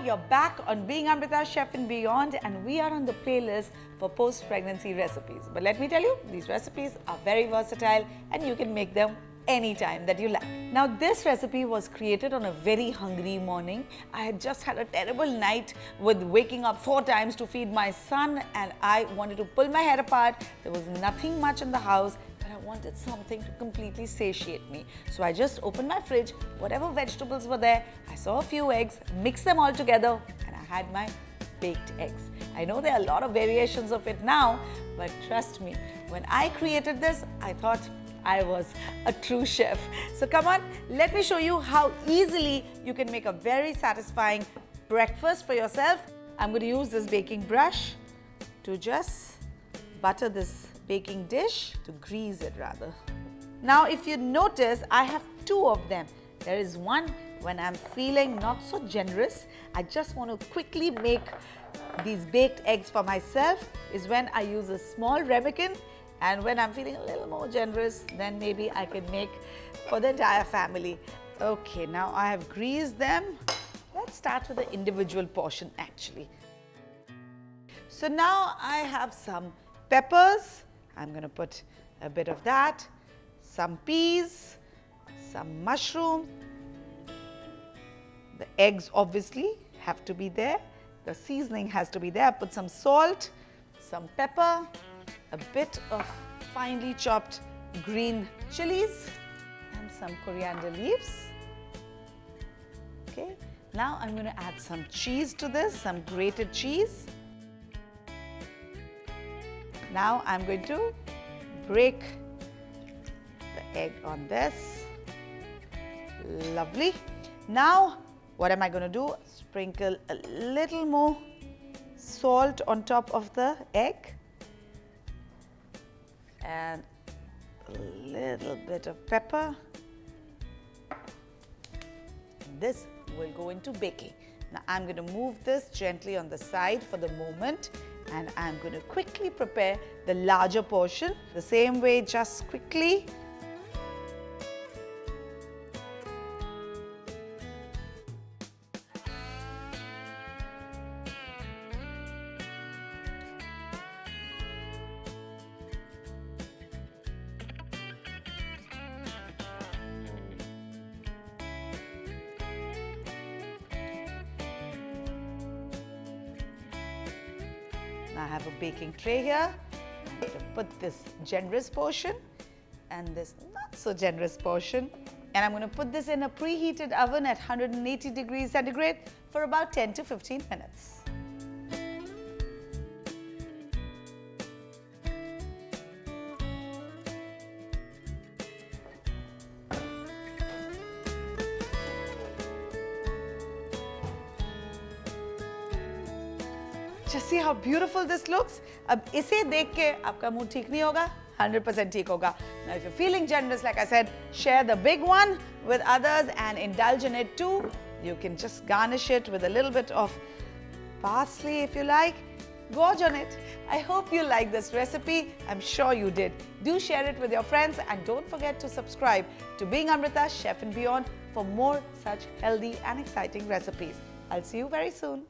you're back on Being Amrita, Chef and Beyond, and we are on the playlist for post-pregnancy recipes. But let me tell you, these recipes are very versatile and you can make them anytime that you like. Now, this recipe was created on a very hungry morning. I had just had a terrible night with waking up 4 times to feed my son, and I wanted to pull my hair apart. There was nothing much in the house, but I wanted something to completely satiate me. So I just opened my fridge, whatever vegetables were there, I saw a few eggs, mixed them all together, and I had my baked eggs. I know there are a lot of variations of it now, but trust me, when I created this, I thought I was a true chef. So come on, let me show you how easily you can make a very satisfying breakfast for yourself. I'm going to use this baking brush to just butter this baking dish, to grease it rather. Now, if you notice, I have 2 of them. There is one when I'm feeling not so generous. I just want to quickly make these baked eggs for myself, is when I use a small Ramekin. And when I'm feeling a little more generous, then maybe I can make for the entire family. Okay, now I have greased them. Let's start with the individual portion actually. So now I have some peppers. I'm going to put a bit of that, some peas, some mushroom. The eggs obviously have to be there. The seasoning has to be there. I put some salt, some pepper, a bit of finely chopped green chilies and some coriander leaves. Okay, now I'm going to add some cheese to this, some grated cheese. Now I'm going to break the egg on this. Lovely. Now what am I going to do? Sprinkle a little more salt on top of the egg. And a little bit of pepper. This will go into baking. Now I'm going to move this gently on the side for the moment, and I'm going to quickly prepare the larger portion. The same way, just quickly. Now I have a baking tray here. I'm going to put this generous portion and this not so generous portion. And I'm going to put this in a preheated oven at 180 degrees centigrade for about 10 to 15 minutes. Just see how beautiful this looks. अब इसे देख के आपका mood ठीक नहीं होगा, 100% ठीक होगा. Now if you're feeling generous, like I said, share the big one with others and indulge in it too. You can just garnish it with a little bit of parsley if you like. Gorge on it. I hope you like this recipe. I'm sure you did. Do share it with your friends and don't forget to subscribe to Being Amrita, Chef and Beyond for more such healthy and exciting recipes. I'll see you very soon.